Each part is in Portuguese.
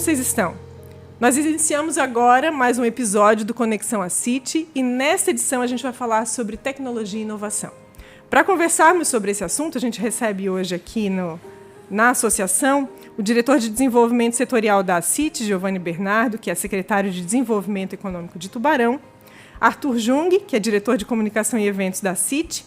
vocês estão? Nós iniciamos agora mais um episódio do Conexão ACIT e nesta edição a gente vai falar sobre tecnologia e inovação. Para conversarmos sobre esse assunto, a gente recebe hoje aqui na associação o diretor de desenvolvimento setorial da ACIT, Giovanni Bernardo, que é secretário de Desenvolvimento Econômico de Tubarão, Arthur Jung, que é diretor de comunicação e eventos da ACIT,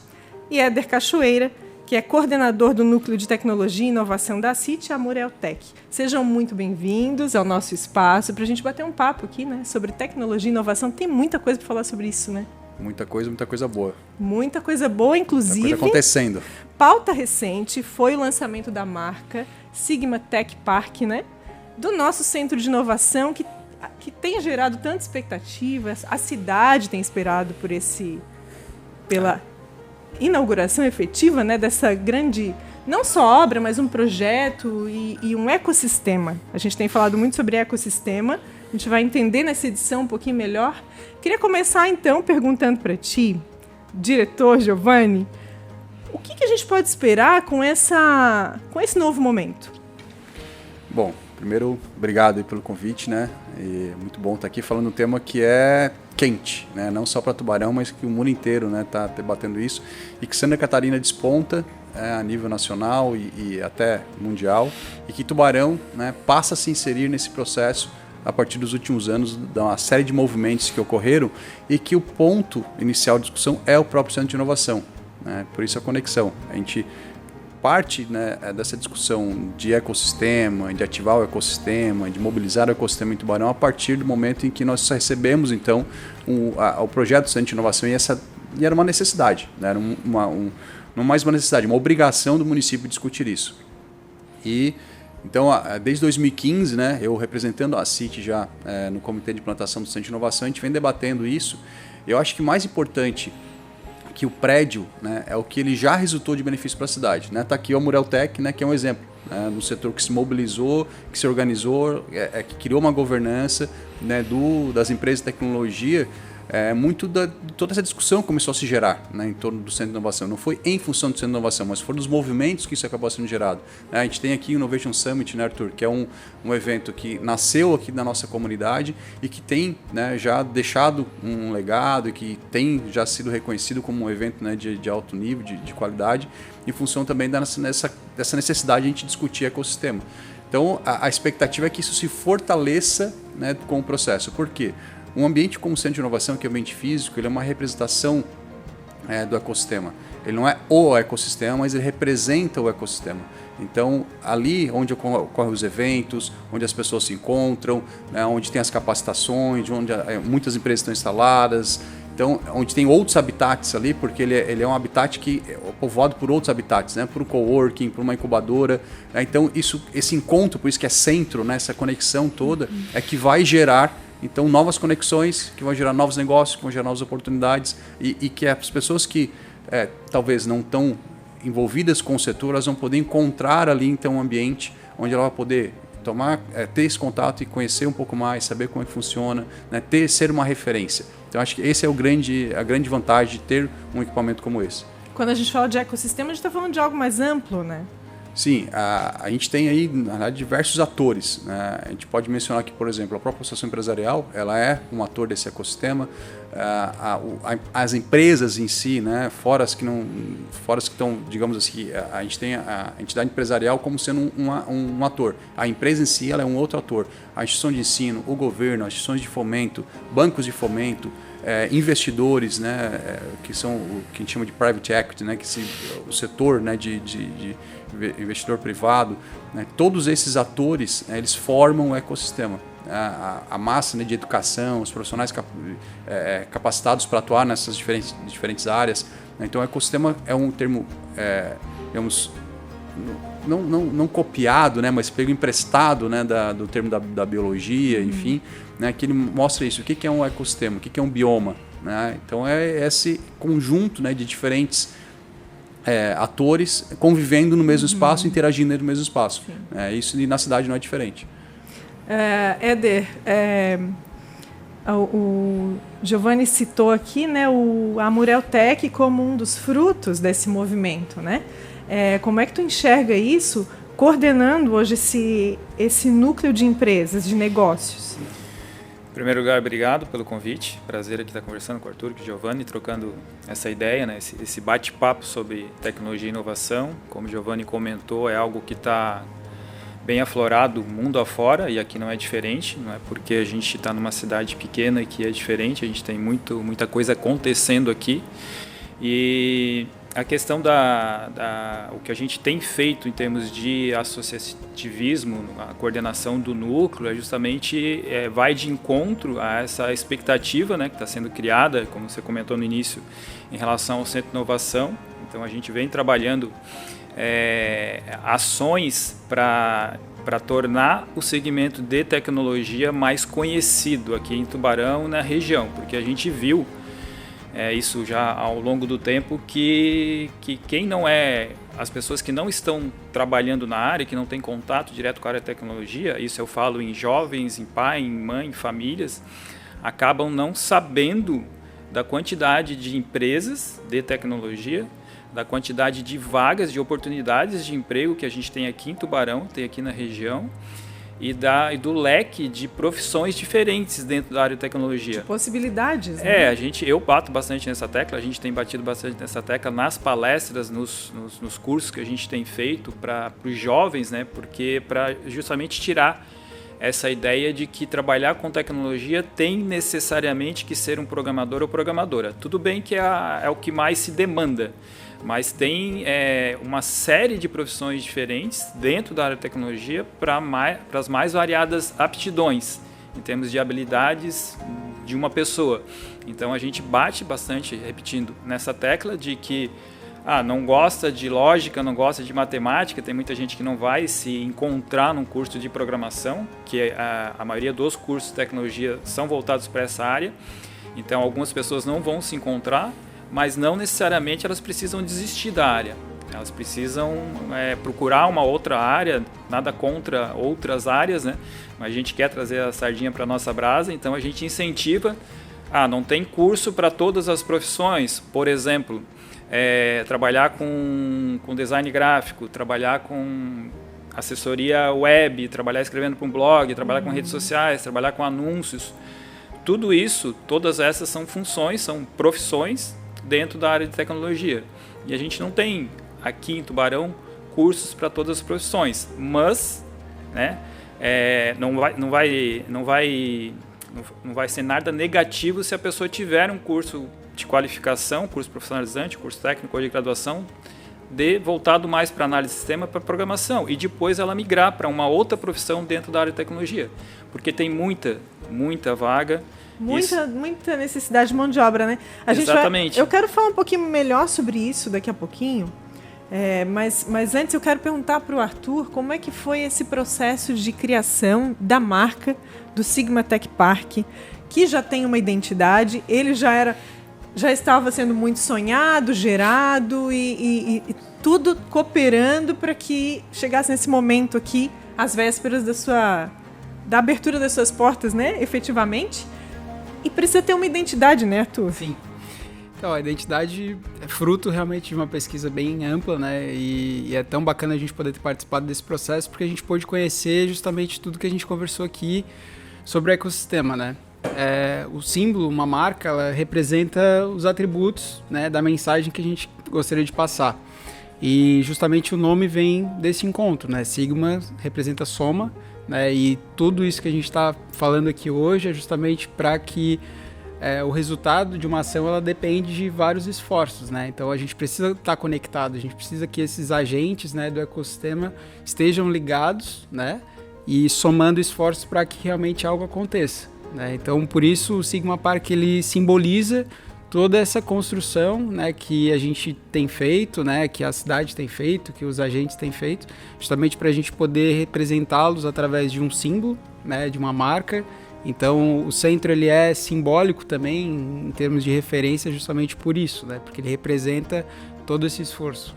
e Éder Cachoeira, que é coordenador do Núcleo de Tecnologia e Inovação da ACIT, a Mureltec. Sejam muito bem-vindos ao nosso espaço para a gente bater um papo aqui, né, sobre tecnologia e inovação. Tem muita coisa para falar sobre isso, né? Muita coisa boa. Muita coisa boa, inclusive. Muita coisa acontecendo. Pauta recente foi o lançamento da marca Sigma Tech Park, né? Do nosso centro de inovação que tem gerado tanta expectativa. A cidade tem esperado pela inauguração efetiva, né, dessa grande, não só obra, mas um projeto e um ecossistema. A gente tem falado muito sobre ecossistema, a gente vai entender nessa edição um pouquinho melhor. Queria começar, então, perguntando para ti, diretor Giovanni, o que a gente pode esperar com esse novo momento? Bom, primeiro, obrigado aí pelo convite, né? E muito bom estar aqui falando um tema que é quente, né? Não só para Tubarão, mas que o mundo inteiro, né, está debatendo isso. E que Santa Catarina desponta a nível nacional e até mundial. E que Tubarão, né, passa a se inserir nesse processo a partir dos últimos anos, de uma série de movimentos que ocorreram e que o ponto inicial de discussão é o próprio Centro de Inovação, né? Por isso a conexão. A gente parte, né, dessa discussão de ecossistema, de ativar o ecossistema, de mobilizar o ecossistema em Tubarão a partir do momento em que nós recebemos, então, o projeto do Centro de Inovação e era uma necessidade, né? Era não mais uma necessidade, uma obrigação do município discutir isso. E então, desde 2015, né, eu representando a ACIT já no Comitê de Implantação do Centro de Inovação, a gente vem debatendo isso. Eu acho que mais importante que o prédio, né, é o que ele já resultou de benefício para a cidade. Está aqui o Mureltec, né, que é um exemplo, né, no setor que se mobilizou, que se organizou, que criou uma governança, né, das empresas de tecnologia. Muito de toda essa discussão começou a se gerar, né, em torno do Centro de Inovação. Não foi em função do Centro de Inovação, mas foram dos movimentos que isso acabou sendo gerado. A gente tem aqui o Innovation Summit, né, Arthur, que é um evento que nasceu aqui na nossa comunidade e que tem, né, já deixado um legado e que tem já sido reconhecido como um evento, né, de alto nível, de qualidade, em função também dessa necessidade de a gente discutir ecossistema. Então, a expectativa é que isso se fortaleça, né, com o processo. Por quê? Um ambiente como o Centro de Inovação, que é o ambiente físico, ele é uma representação do ecossistema. Ele não é o ecossistema, mas ele representa o ecossistema. Então, ali onde ocorrem os eventos, onde as pessoas se encontram, né, onde tem as capacitações, onde muitas empresas estão instaladas, então, onde tem outros habitats ali, porque ele é um habitat que é povoado por outros habitats, né, por um coworking, por uma incubadora. Né, então, esse encontro, por isso que é centro, né, essa conexão toda, é que vai gerar então novas conexões, que vão gerar novos negócios, que vão gerar novas oportunidades e que as pessoas que talvez não estão envolvidas com o setor, elas vão poder encontrar ali então um ambiente onde ela vai poder ter esse contato e conhecer um pouco mais, saber como é que funciona, né, ser uma referência. Então acho que esse é a grande vantagem de ter um equipamento como esse. Quando a gente fala de ecossistema, a gente está falando de algo mais amplo, né? Sim, a gente tem aí, na verdade, diversos atores, né? A gente pode mencionar aqui, por exemplo, a própria associação empresarial, ela é um ator desse ecossistema. As empresas em si, né? Fora as que estão, digamos assim, a gente tem a entidade empresarial como sendo um ator. A empresa em si, ela é um outro ator. A instituição de ensino, o governo, as instituições de fomento, bancos de fomento, investidores, né, que são o que a gente chama de private equity, né, o setor, né, de investidor privado, né, todos esses atores, né, eles formam o ecossistema. A massa, né, de educação, os profissionais capacitados para atuar nessas diferentes áreas. Né, então, o ecossistema é um termo, digamos, não copiado, né, mas pego emprestado, né, do termo da biologia, enfim, né, que ele mostra isso. O que é um ecossistema? O que é um bioma? Né? Então, é esse conjunto, né, de diferentes atores convivendo no mesmo espaço, interagindo no mesmo espaço. Isso na cidade não é diferente. Éder, o Giovanni citou aqui, né, a Mureltec como um dos frutos desse movimento, né? Como é que tu enxerga isso coordenando hoje esse núcleo de empresas, de negócios? Em primeiro lugar, obrigado pelo convite. Prazer aqui estar conversando com o Arthur e com o Giovanni, trocando essa ideia, né? Esse bate-papo sobre tecnologia e inovação. Como o Giovanni comentou, é algo que está bem aflorado mundo afora, e aqui não é diferente. Não é porque a gente está numa cidade pequena que é diferente, a gente tem muita coisa acontecendo aqui. E a questão o que a gente tem feito em termos de associativismo, a coordenação do núcleo, justamente vai de encontro a essa expectativa, né, que está sendo criada, como você comentou no início, em relação ao Centro de Inovação. Então a gente vem trabalhando ações para tornar o segmento de tecnologia mais conhecido aqui em Tubarão, na região, porque a gente viu isso já ao longo do tempo, que quem não as pessoas que não estão trabalhando na área, que não têm contato direto com a área de tecnologia, isso eu falo em jovens, em pai, em mãe, em famílias, acabam não sabendo da quantidade de empresas de tecnologia, da quantidade de vagas, de oportunidades de emprego que a gente tem aqui em Tubarão, tem aqui na região, e do leque de profissões diferentes dentro da área de tecnologia. De possibilidades, né? Eu bato bastante nessa tecla, a gente tem batido bastante nessa tecla nas palestras, nos cursos que a gente tem feito para os jovens, né? Porque para justamente tirar essa ideia de que trabalhar com tecnologia tem necessariamente que ser um programador ou programadora. Tudo bem que é o que mais se demanda, mas tem uma série de profissões diferentes dentro da área de tecnologia para as mais variadas aptidões, em termos de habilidades de uma pessoa. Então a gente bate bastante, repetindo, nessa tecla de que não gosta de lógica, não gosta de matemática, tem muita gente que não vai se encontrar num curso de programação, que a maioria dos cursos de tecnologia são voltados para essa área, então algumas pessoas não vão se encontrar, mas não necessariamente elas precisam desistir da área. Elas precisam procurar uma outra área, nada contra outras áreas, né? Mas a gente quer trazer a sardinha para a nossa brasa, então a gente incentiva. Não tem curso para todas as profissões, por exemplo, trabalhar com design gráfico, trabalhar com assessoria web, trabalhar escrevendo para um blog, trabalhar com redes sociais, trabalhar com anúncios. Tudo isso, todas essas são funções, são profissões dentro da área de tecnologia. E a gente não tem aqui em Tubarão cursos para todas as profissões, mas, né, não vai ser nada negativo se a pessoa tiver um curso de qualificação, curso profissionalizante, curso técnico ou de graduação, voltado mais para análise de sistema, para programação, e depois ela migrar para uma outra profissão dentro da área de tecnologia, porque tem muita vaga. Muita necessidade de mão de obra, né? Exatamente. Eu quero falar um pouquinho melhor sobre isso daqui a pouquinho, mas antes eu quero perguntar para o Arthur como é que foi esse processo de criação da marca do Sigma Tech Park, que já tem uma identidade, ele já estava sendo muito sonhado, gerado e tudo cooperando para que chegasse nesse momento aqui, às vésperas da abertura das suas portas, né, efetivamente. E precisa ter uma identidade, né, Arthur? Sim. Então, a identidade é fruto realmente de uma pesquisa bem ampla, né? E é tão bacana a gente poder ter participado desse processo, porque a gente pôde conhecer justamente tudo que a gente conversou aqui sobre o ecossistema, né? O símbolo, uma marca, ela representa os atributos, né, da mensagem que a gente gostaria de passar. E justamente o nome vem desse encontro, né? Sigma representa soma, né? E tudo isso que a gente está falando aqui hoje é justamente para que o resultado de uma ação ela depende de vários esforços, né? Então a gente precisa estar conectado, a gente precisa que esses agentes, né, do ecossistema estejam ligados, né? E somando esforços para que realmente algo aconteça, né? Então por isso o Sigma Park ele simboliza toda essa construção, né, que a gente tem feito, né, que a cidade tem feito, que os agentes têm feito, justamente para a gente poder representá-los através de um símbolo, né, de uma marca. Então o centro ele é simbólico também em termos de referência justamente por isso, né, porque ele representa todo esse esforço.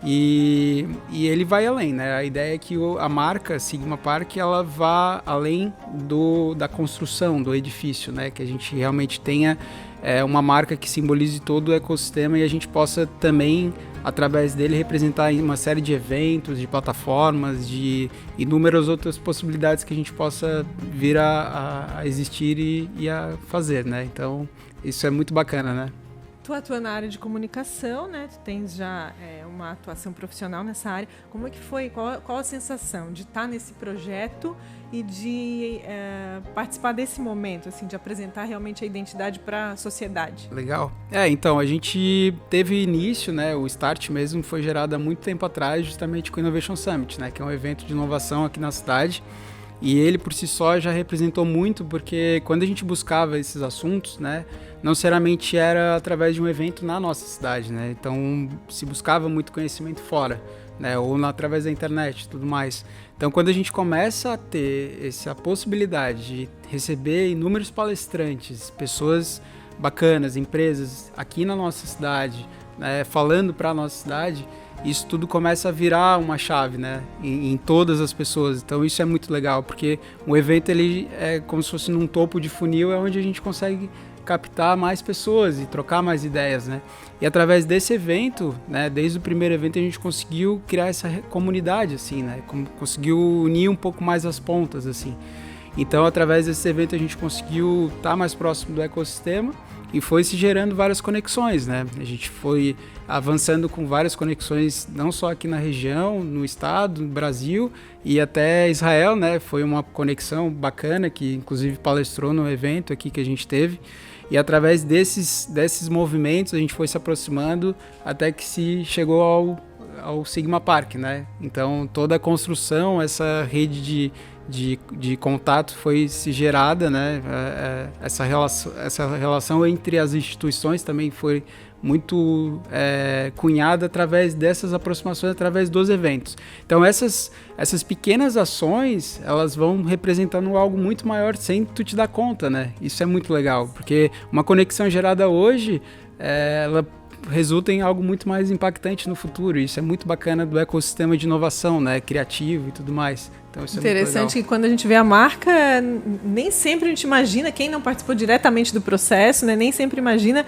E ele vai além, né? A ideia é que a marca Sigma Park ela vá além da construção do edifício, né? Que a gente realmente tenha uma marca que simbolize todo o ecossistema e a gente possa também através dele, representar uma série de eventos, de plataformas, de inúmeras outras possibilidades que a gente possa vir a existir e a fazer, né? Então, isso é muito bacana, né? Tu atua na área de comunicação, né? Tu tens já uma atuação profissional nessa área. Como é que foi? Qual a sensação de estar nesse projeto e de participar desse momento, assim, de apresentar realmente a identidade para a sociedade? Legal. Então, a gente teve início, né? O start mesmo foi gerado há muito tempo atrás, justamente com o Innovation Summit, né? Que é um evento de inovação aqui na cidade. E ele, por si só, já representou muito, porque quando a gente buscava esses assuntos, né, não necessariamente era através de um evento na nossa cidade, né? Então, se buscava muito conhecimento fora, né, ou através da internet e tudo mais. Então, quando a gente começa a ter essa possibilidade de receber inúmeros palestrantes, pessoas bacanas, empresas aqui na nossa cidade, né, falando para a nossa cidade, isso tudo começa a virar uma chave, né, em todas as pessoas. Então isso é muito legal, porque o evento ele é como se fosse num topo de funil, é onde a gente consegue captar mais pessoas e trocar mais ideias, né. E através desse evento, né, desde o primeiro evento a gente conseguiu criar essa comunidade, assim, né, conseguiu unir um pouco mais as pontas, assim. Então através desse evento a gente conseguiu estar mais próximo do ecossistema e foi se gerando várias conexões, né? A gente foi avançando com várias conexões, não só aqui na região, no estado, no Brasil e até Israel, né? Foi uma conexão bacana que inclusive palestrou no evento aqui que a gente teve. E através desses movimentos a gente foi se aproximando até que se chegou ao Sigma Park, né? Então toda a construção, essa rede de contato foi se gerada, né? Essa relação entre as instituições também foi muito cunhada através dessas aproximações, através dos eventos. Então essas pequenas ações, elas vão representando algo muito maior sem tu te dar conta, né? Isso é muito legal, porque uma conexão gerada hoje, ela resulta em algo muito mais impactante no futuro. Isso é muito bacana do ecossistema de inovação, né, criativo e tudo mais. Então, isso interessante que quando a gente vê a marca, nem sempre a gente imagina, quem não participou diretamente do processo, né, nem sempre imagina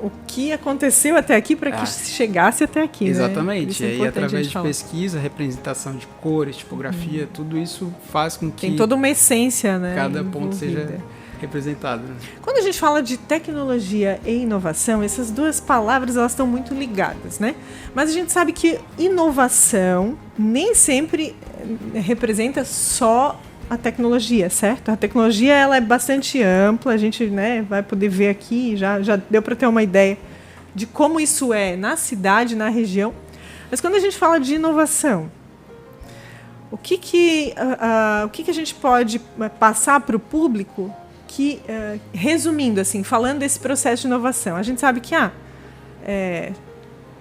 o que aconteceu até aqui para que chegasse até aqui. Exatamente. Né? E aí, através de pesquisa, representação de cores, tipografia, tudo isso faz com que... Tem toda uma essência, né? Cada ponto seja representado. Quando a gente fala de tecnologia e inovação, essas duas palavras elas estão muito ligadas, né? Mas a gente sabe que inovação nem sempre representa só a tecnologia, certo? A tecnologia ela é bastante ampla, a gente, né, vai poder ver aqui, já deu para ter uma ideia de como isso é na cidade, na região. Mas quando a gente fala de inovação, o que a gente pode passar para o público que, resumindo, assim, falando desse processo de inovação, a gente sabe que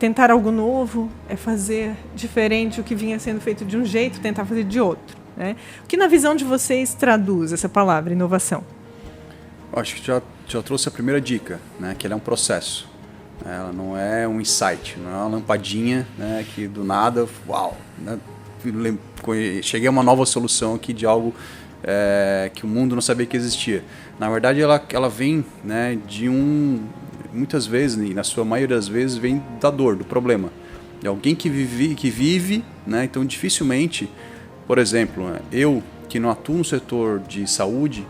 tentar algo novo é fazer diferente o que vinha sendo feito de um jeito, tentar fazer de outro, né? O que na visão de vocês traduz essa palavra, inovação? Acho que já trouxe a primeira dica, né, que ela é um processo. Ela não é um insight, não é uma lampadinha, né, que do nada, uau, né, cheguei a uma nova solução aqui de algo que o mundo não sabia que existia. Na verdade, ela vem, né, muitas vezes, e na sua maioria das vezes, vem da dor, do problema. De alguém que vive, né, então dificilmente, por exemplo, eu que não atuo no setor de saúde,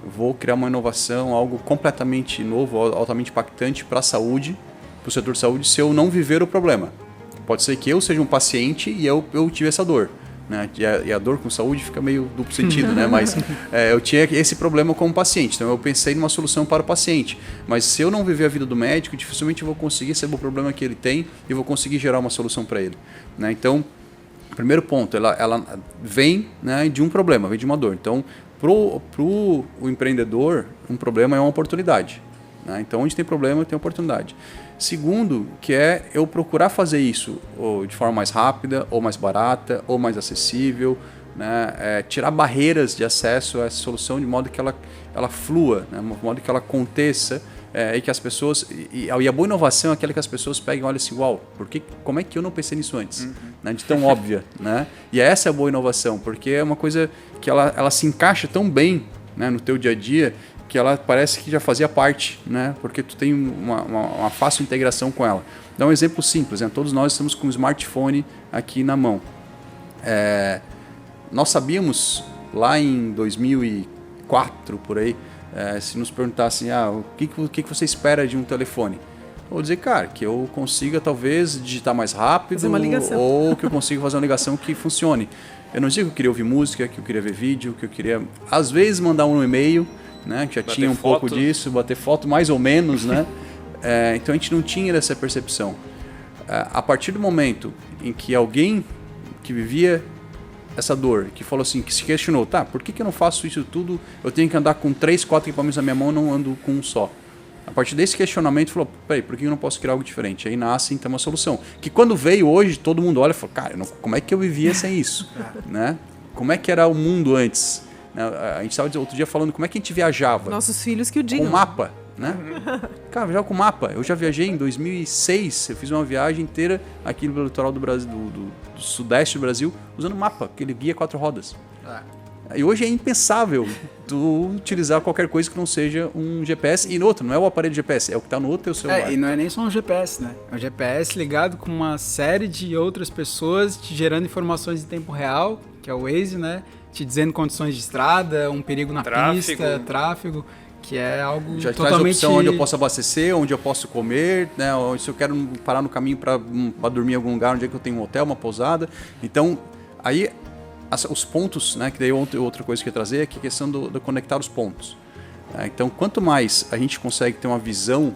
vou criar uma inovação, algo completamente novo, altamente impactante para a saúde, para o setor de saúde, se eu não viver o problema. Pode ser que eu seja um paciente e eu tive essa dor. Né? E a dor com saúde fica meio duplo sentido, né? Mas eu tinha esse problema como paciente, então eu pensei numa solução para o paciente. Mas se eu não viver a vida do médico, dificilmente eu vou conseguir saber o problema que ele tem e vou conseguir gerar uma solução para ele. Né? Então, primeiro ponto, ela vem, né, de um problema, vem de uma dor. Então, pro empreendedor, um problema é uma oportunidade. Né? Então, onde tem problema, tem oportunidade. Segundo, que é eu procurar fazer isso ou de forma mais rápida, ou mais barata, ou mais acessível, né? Tirar barreiras de acesso a essa solução de modo que ela flua, né? De modo que ela aconteça e que as pessoas... E a boa inovação é aquela que as pessoas pegam e olham assim, uau, como é que eu não pensei nisso antes? Né? De tão óbvia. Né? E essa é a boa inovação, porque é uma coisa que ela se encaixa tão bem, né, no teu dia a dia, que ela parece que já fazia parte, né? Porque tu tem uma fácil integração com ela. Dá um exemplo simples, né? Todos nós estamos com um smartphone aqui na mão. Nós sabíamos lá em 2004, por aí, se nos perguntassem, o que você espera de um telefone? Eu vou dizer, cara, que eu consiga talvez digitar mais rápido ou que eu consiga fazer uma ligação que funcione. Eu não digo que eu queria ouvir música, que eu queria ver vídeo, que eu queria, às vezes, mandar um e-mail, né? Que já tinha um pouco disso, bater foto mais ou menos, né? Então a gente não tinha essa percepção. A partir do momento em que alguém que vivia essa dor, que falou assim, que se questionou, por que eu não faço isso tudo? Eu tenho que andar com 3, 4 equipamentos na minha mão, não ando com um só. A partir desse questionamento, falou, peraí, por que eu não posso criar algo diferente? Aí nasce, então, uma solução. Que quando veio hoje, todo mundo olha e fala, cara, como é que eu vivia sem isso? Né? Como é que era o mundo antes? A gente estava outro dia falando como é que a gente viajava. Nossos filhos que o digam. Com mapa, né? Cara, viajava com mapa. Eu já viajei em 2006, eu fiz uma viagem inteira aqui no litoral do Brasil, do sudeste do Brasil, usando mapa, aquele guia 4 rodas. E hoje é impensável tu utilizar qualquer coisa que não seja um GPS. E no outro, não é o aparelho GPS, é o que está no teu celular. E não é nem só um GPS, né? É um GPS ligado com uma série de outras pessoas te gerando informações em tempo real, que é o Waze, né? Te dizendo condições de estrada, um perigo na pista, tráfego, que é algo já totalmente... traz a opção onde eu posso abastecer, onde eu posso comer, né? Ou se eu quero parar no caminho para dormir em algum lugar, onde é que eu tenho um hotel, uma pousada. Então, aí... os pontos, né, que daí outra coisa que eu ia trazer é que a questão do conectar os pontos. Então, quanto mais a gente consegue ter uma visão,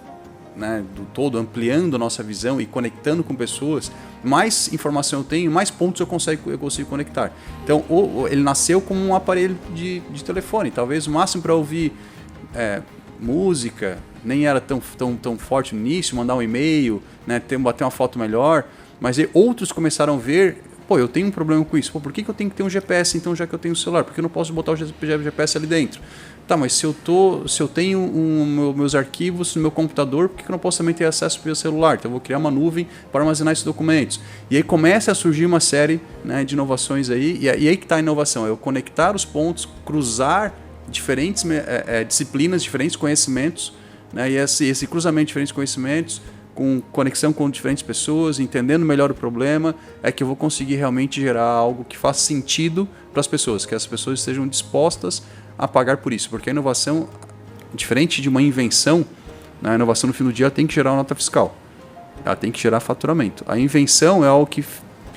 né, do todo, ampliando a nossa visão e conectando com pessoas, mais informação eu tenho, mais pontos eu consigo conectar. Então, ele nasceu como um aparelho de telefone. Talvez o máximo para ouvir música, nem era tão forte no início, mandar um e-mail, né, bater uma foto melhor, mas aí outros começaram a ver... eu tenho um problema com isso. Por que eu tenho que ter um GPS, então, já que eu tenho o celular? Porque eu não posso botar o GPS ali dentro. Mas se eu tenho meus arquivos no meu computador, por que eu não posso também ter acesso pelo celular? Então, eu vou criar uma nuvem para armazenar esses documentos. E aí começa a surgir uma série, né, de inovações aí. E aí que está a inovação. É eu conectar os pontos, cruzar diferentes disciplinas, diferentes conhecimentos, né, e esse cruzamento de diferentes conhecimentos, com conexão com diferentes pessoas, entendendo melhor o problema, é que eu vou conseguir realmente gerar algo que faça sentido para as pessoas, que as pessoas estejam dispostas a pagar por isso. Porque a inovação, diferente de uma invenção, a inovação no fim do dia tem que gerar uma nota fiscal. Ela tem que gerar faturamento. A invenção é algo que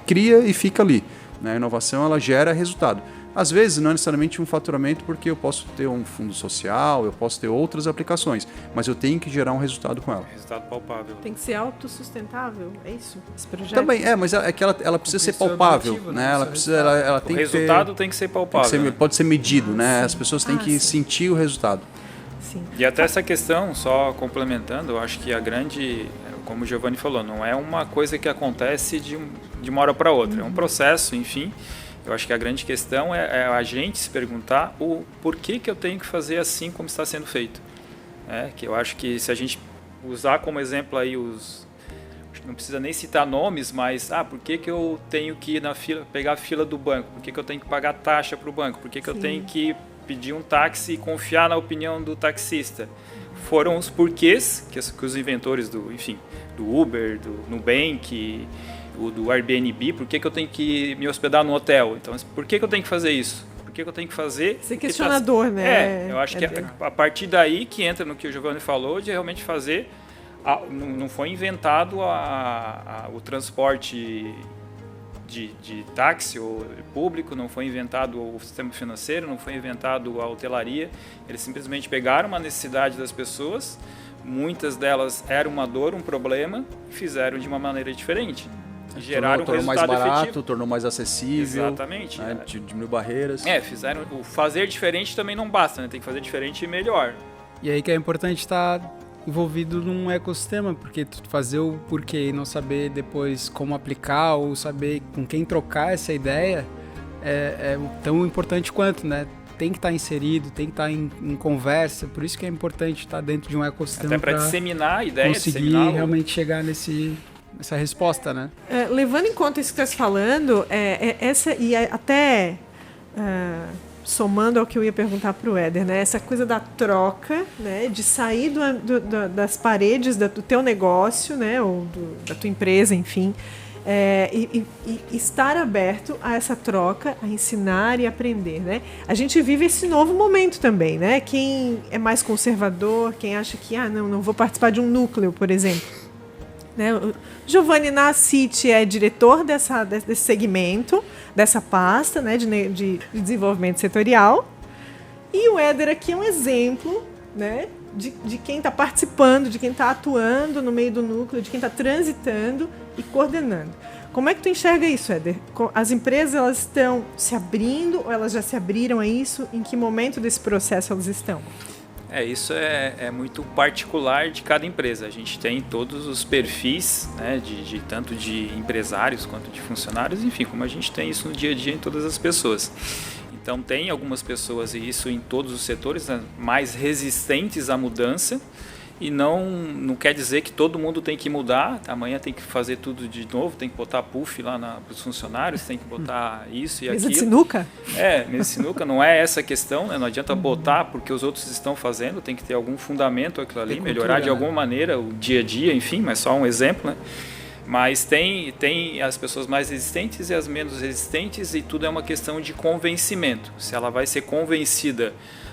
cria e fica ali. A inovação, ela gera resultado. Às vezes, não é necessariamente um faturamento, porque eu posso ter um fundo social, eu posso ter outras aplicações, mas eu tenho que gerar um resultado com ela. Resultado palpável. Tem que ser autossustentável, é isso? Esse projeto? Também, mas é que ela precisa ser palpável, objetivo, né? Ela tem o resultado tem que ser palpável. Pode ser medido, né? As pessoas têm que sentir o resultado. Sim. E até essa questão, só complementando, eu acho que a grande, como o Giovanni falou, não é uma coisa que acontece de uma hora para outra, é um processo, enfim. Eu acho que a grande questão é a gente se perguntar o porquê que eu tenho que fazer assim como está sendo feito. Que eu acho que se a gente usar como exemplo aí acho que não precisa nem citar nomes, mas por que eu tenho que ir na fila, pegar a fila do banco? Por que eu tenho que pagar taxa para o banco? Por que eu tenho que pedir um táxi e confiar na opinião do taxista? Foram os porquês que os inventores do Uber, do Nubank, do Airbnb, por que eu tenho que me hospedar no hotel? Então, por que eu tenho que fazer isso? Por que eu tenho que fazer? Ser questionador, né? Eu acho que a partir daí que entra no que o Giovanni falou, de realmente fazer... Não foi inventado o transporte de táxi ou público, não foi inventado o sistema financeiro, não foi inventado a hotelaria. Eles simplesmente pegaram uma necessidade das pessoas, muitas delas eram uma dor, um problema, e fizeram de uma maneira diferente. Geraram tornou um mais resultado barato, efetivo. Tornou mais acessível. Exatamente. Né? Diminuiu barreiras. Fizeram. O fazer diferente também não basta, né? Tem que fazer diferente e melhor. E aí que é importante estar envolvido num ecossistema, porque tu fazer o porquê e não saber depois como aplicar ou saber com quem trocar essa ideia é tão importante quanto, né? Tem que estar inserido, tem que estar em conversa, por isso que é importante estar dentro de um ecossistema. Até para disseminar a ideia, conseguir realmente chegar essa resposta, né? Levando em conta isso que você está falando, somando ao que eu ia perguntar para o Éder, né? Essa coisa da troca, né? De sair das paredes do teu negócio, né? Ou da tua empresa, enfim, e estar aberto a essa troca, a ensinar e aprender, né? A gente vive esse novo momento também, né? Quem é mais conservador, quem acha que não vou participar de um núcleo, por exemplo, né? O Giovanni na CIT é diretor desse segmento, dessa pasta, né? De desenvolvimento setorial, e o Éder aqui é um exemplo, né? De quem está participando, de quem está atuando no meio do núcleo, de quem está transitando e coordenando. Como é que tu enxerga isso, Éder? As empresas, elas estão se abrindo ou elas já se abriram a isso? Em que momento desse processo elas estão? Isso é muito particular de cada empresa. A gente tem todos os perfis, né, tanto de empresários quanto de funcionários, enfim, como a gente tem isso no dia a dia em todas as pessoas. Então tem algumas pessoas, e isso em todos os setores, né, mais resistentes à mudança, e não quer dizer que todo mundo tem que mudar, amanhã tem que fazer tudo de novo, tem que botar puff lá para os funcionários, tem que botar isso e aquilo. Mesa de sinuca? Mesa de sinuca, não é essa a questão, né? Não adianta botar porque os outros estão fazendo, tem que ter algum fundamento aquilo ali, melhorar de alguma maneira o dia a dia, enfim, mas só um exemplo, né? Mas tem as pessoas mais resistentes e as menos resistentes, e tudo é uma questão de convencimento. Se ela vai ser convencida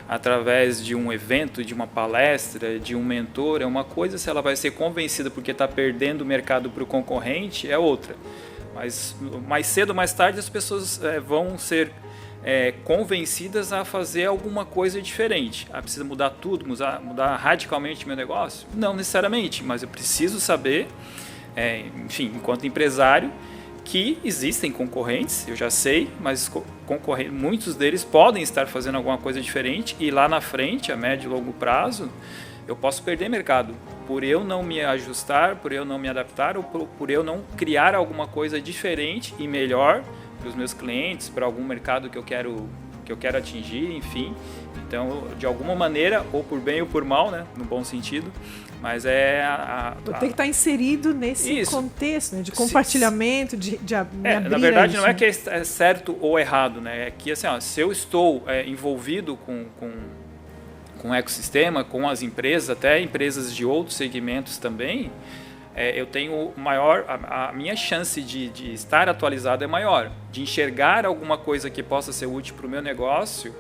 através de um evento, de uma palestra, de um mentor, é uma coisa. Se ela vai ser convencida porque está perdendo o mercado para o concorrente, é outra. Mas mais cedo ou mais tarde as pessoas vão ser convencidas a fazer alguma coisa diferente. Precisa mudar tudo, mudar radicalmente o meu negócio? Não necessariamente, mas eu preciso saber, enfim, enquanto empresário, que existem concorrentes, eu já sei, mas muitos deles podem estar fazendo alguma coisa diferente, e lá na frente, a médio e longo prazo, eu posso perder mercado por eu não me ajustar, por eu não me adaptar, ou por eu não criar alguma coisa diferente e melhor para os meus clientes, para algum mercado que eu quero atingir, enfim. Então, de alguma maneira, ou por bem ou por mal, né, no bom sentido, mas tem que estar inserido nesse contexto, né, de compartilhamento, de abrir. Na verdade, isso, não é que é certo ou errado, né? É que assim, se eu estou envolvido com o ecossistema, com as empresas, até empresas de outros segmentos também, eu tenho a minha chance de estar atualizado é maior, de enxergar alguma coisa que possa ser útil para o meu negócio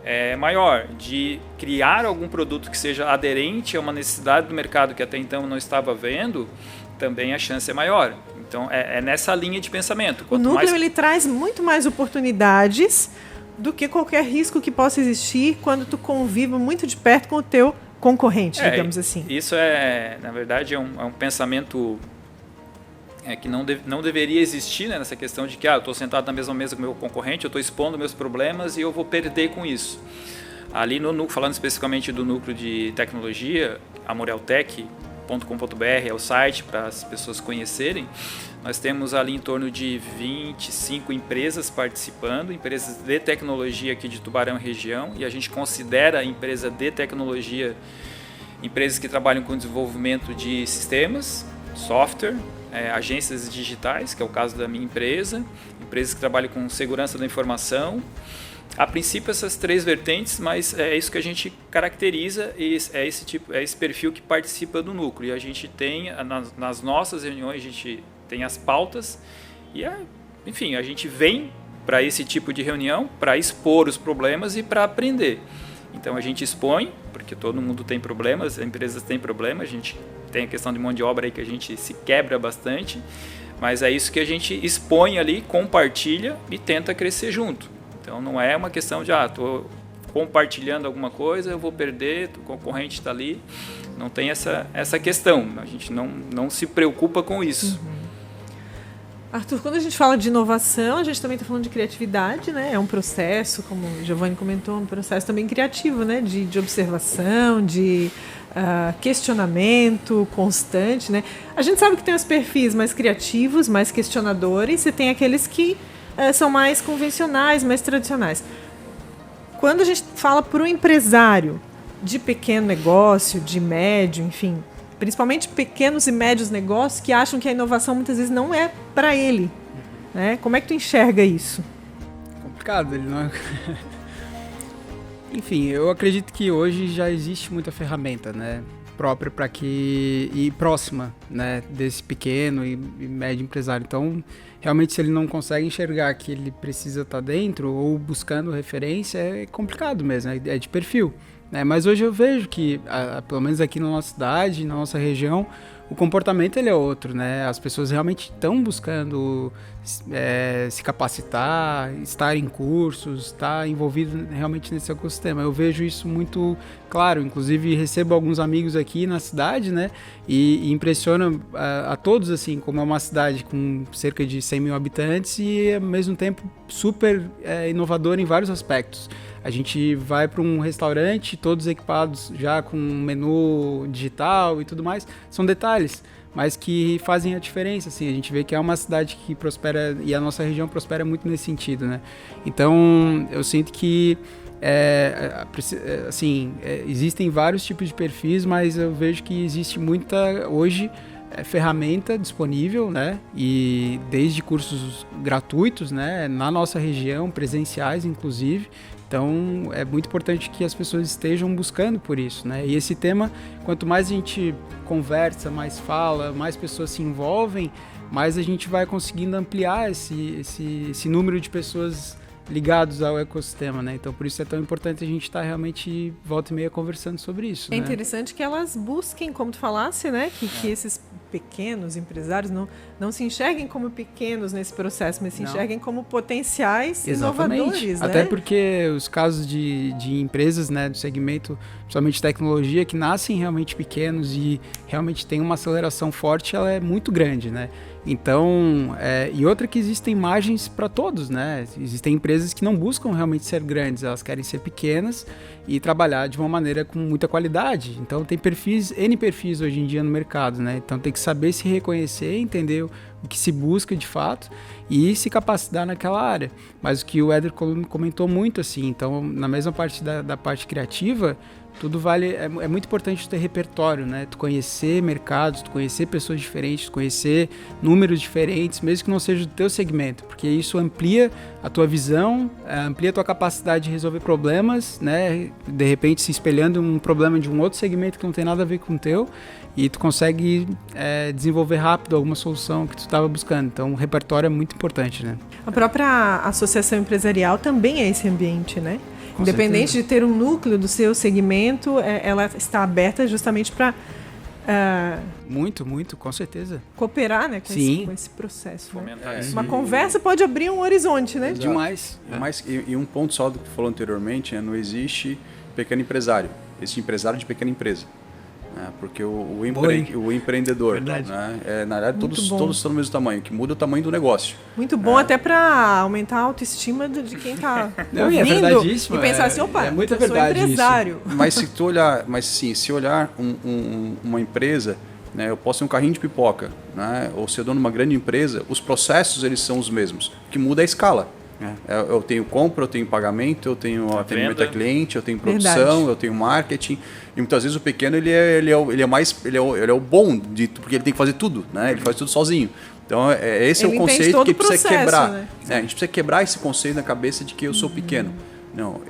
é maior, de criar algum produto que seja aderente a uma necessidade do mercado que até então não estava vendo, também a chance é maior. Então, é nessa linha de pensamento. O núcleo ele traz muito mais oportunidades do que qualquer risco que possa existir quando tu convive muito de perto com o teu concorrente, digamos assim. Isso na verdade, é um pensamento que não deveria existir, né, nessa questão de que eu estou sentado na mesma mesa com o meu concorrente, eu estou expondo meus problemas e eu vou perder com isso. Ali no núcleo, falando especificamente do núcleo de tecnologia, amoreltech.com.br é o site para as pessoas conhecerem. Nós temos ali em torno de 25 empresas participando, empresas de tecnologia aqui de Tubarão região, e a gente considera a empresa de tecnologia empresas que trabalham com desenvolvimento de sistemas, software, agências digitais, que é o caso da minha empresa, empresas que trabalham com segurança da informação. A princípio essas três vertentes, mas é isso que a gente caracteriza, e é esse perfil que participa do núcleo. E a gente tem, nas nossas reuniões, a gente tem as pautas e, enfim, a gente vem para esse tipo de reunião para expor os problemas e para aprender. Então a gente expõe, porque todo mundo tem problemas, as empresas têm problemas, a gente tem a questão de mão de obra aí que a gente se quebra bastante, mas é isso que a gente expõe ali, compartilha e tenta crescer junto. Então não é uma questão de, estou compartilhando alguma coisa, eu vou perder, o concorrente está ali. Não tem essa questão, a gente não se preocupa com isso. Arthur, quando a gente fala de inovação, a gente também está falando de criatividade, né? É um processo, como o Giovanni comentou, um processo também criativo, né? De observação, de questionamento constante, né? A gente sabe que tem os perfis mais criativos, mais questionadores, e tem aqueles que são mais convencionais, mais tradicionais. Quando a gente fala para o empresário de pequeno negócio, de médio, enfim, principalmente pequenos e médios negócios que acham que a inovação muitas vezes não é para ele, né? Como é que tu enxerga isso? Complicado, ele não é... Enfim, eu acredito que hoje já existe muita ferramenta, né, própria para que e próxima, né, desse pequeno e médio empresário. Então, realmente, se ele não consegue enxergar que ele precisa estar dentro ou buscando referência, é complicado mesmo, é de perfil, né? Mas hoje eu vejo que, pelo menos aqui na nossa cidade, na nossa região, o comportamento ele é outro, né? As pessoas realmente estão buscando se capacitar, estar em cursos, estar envolvido realmente nesse ecossistema. Eu vejo isso muito claro, inclusive recebo alguns amigos aqui na cidade, né? E impressiona a todos, assim, como é uma cidade com cerca de 100 mil habitantes e, ao mesmo tempo, super inovadora em vários aspectos. A gente vai para um restaurante, todos equipados já com menu digital e tudo mais. São detalhes, mas que fazem a diferença, assim. A gente vê que é uma cidade que prospera, e a nossa região prospera muito nesse sentido, né? Então, eu sinto que, existem vários tipos de perfis, mas eu vejo que existe muita, hoje, ferramenta disponível, né? E desde cursos gratuitos, né? Na nossa região, presenciais, inclusive. Então, é muito importante que as pessoas estejam buscando por isso, né? E esse tema, quanto mais a gente conversa, mais fala, mais pessoas se envolvem, mais a gente vai conseguindo ampliar esse número de pessoas ligados ao ecossistema, né? Então, por isso é tão importante a gente estar realmente volta e meia conversando sobre isso. É né? interessante que elas busquem, como tu falasse, né? Que esses pequenos empresários não se enxerguem como pequenos nesse processo, mas se enxerguem como potenciais inovadores, né? Até porque os casos de empresas, né, do segmento, principalmente tecnologia, que nascem realmente pequenos e realmente tem uma aceleração forte, ela é muito grande, né? Então, e outra que existem margens para todos, né? Existem empresas que não buscam realmente ser grandes, elas querem ser pequenas e trabalhar de uma maneira com muita qualidade. Então, tem N perfis hoje em dia no mercado, né? Então, tem que saber se reconhecer, entender o que se busca de fato e se capacitar naquela área. Mas o que o Éder comentou muito, assim, então, na mesma parte da parte criativa, tudo vale, é muito importante ter repertório, né? Tu conhecer mercados, tu conhecer pessoas diferentes, tu conhecer números diferentes, mesmo que não seja do teu segmento, porque isso amplia a tua visão, amplia a tua capacidade de resolver problemas, né? De repente se espelhando um problema de um outro segmento que não tem nada a ver com o teu, e tu consegue desenvolver rápido alguma solução que tu estava buscando. Então, o repertório é muito importante, né? A própria associação empresarial também é esse ambiente, né? Com Independente certeza. de ter um núcleo do seu segmento, ela está aberta justamente para Muito, com certeza. cooperar, né, Sim. com esse processo. Né? Fomentar isso. Uma conversa pode abrir um horizonte, né? Demais. E um ponto só do que falou anteriormente, não existe pequeno empresário, existe empresário de pequena empresa. Porque o empreendedor, Verdade. na verdade, Muito todos estão do mesmo tamanho, o que muda é o tamanho do negócio. Muito bom até para aumentar a autoestima de quem está Não, e é ouvindo verdadeíssimo, e pensar assim, opa, é muita eu sou verdade empresário. Mas se olhar uma empresa, né, eu posso ter um carrinho de pipoca, né, ou ser dono de uma grande empresa, os processos eles são os mesmos. O que muda é a escala. Eu tenho compra, eu tenho pagamento, eu tenho atendimento a cliente, eu tenho produção, Verdade. eu tenho marketing. E muitas vezes o pequeno ele é o bom porque ele tem que fazer tudo, né? Ele faz tudo sozinho. Então esse Ele é o entende conceito todo que o precisa processo, quebrar. né? A gente precisa quebrar esse conceito na cabeça de que eu sou pequeno. Não,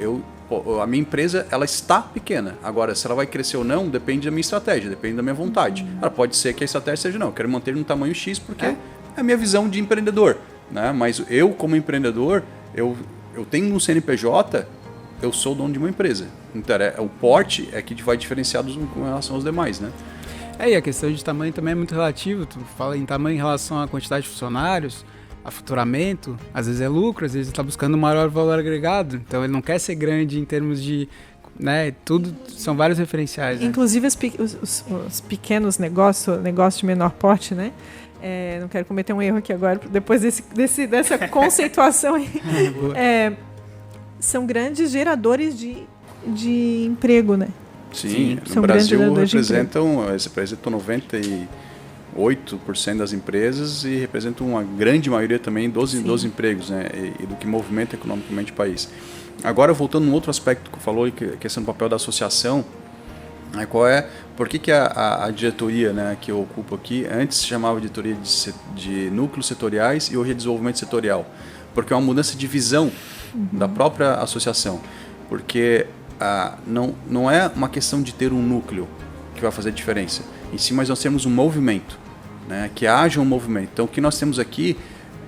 a minha empresa ela está pequena. Agora, se ela vai crescer ou não, depende da minha estratégia, depende da minha vontade. Ela pode ser que a estratégia seja não, eu quero manter no tamanho X porque é a minha visão de empreendedor, né? Mas eu como empreendedor, eu tenho um CNPJ, eu sou dono de uma empresa. Então, o porte é que vai diferenciar com relação aos demais, né? E a questão de tamanho também é muito relativo. Tu fala em tamanho em relação à quantidade de funcionários, a faturamento, às vezes é lucro, às vezes ele está buscando um maior valor agregado. Então ele não quer ser grande em termos de, né, tudo, são vários referenciais. Né? Inclusive os pequenos negócios de menor porte, né? Não quero cometer um erro aqui agora, depois dessa conceituação aí. São granres geradores de emprego, né? Sim, são no grandes Brasil geradores de representam 98% das empresas e representam uma grande maioria também dos empregos, né? E do que movimenta economicamente o país. Agora, voltando a um outro aspecto que falou, que é a questão do papel da associação, né? Por que a diretoria, né, que eu ocupo aqui, antes se chamava diretoria de núcleos setoriais e hoje é desenvolvimento setorial? Porque é uma mudança de visão da própria associação. Porque não é uma questão de ter um núcleo que vai fazer a diferença, em si, mas nós temos um movimento, né, que haja um movimento. Então, o que nós temos aqui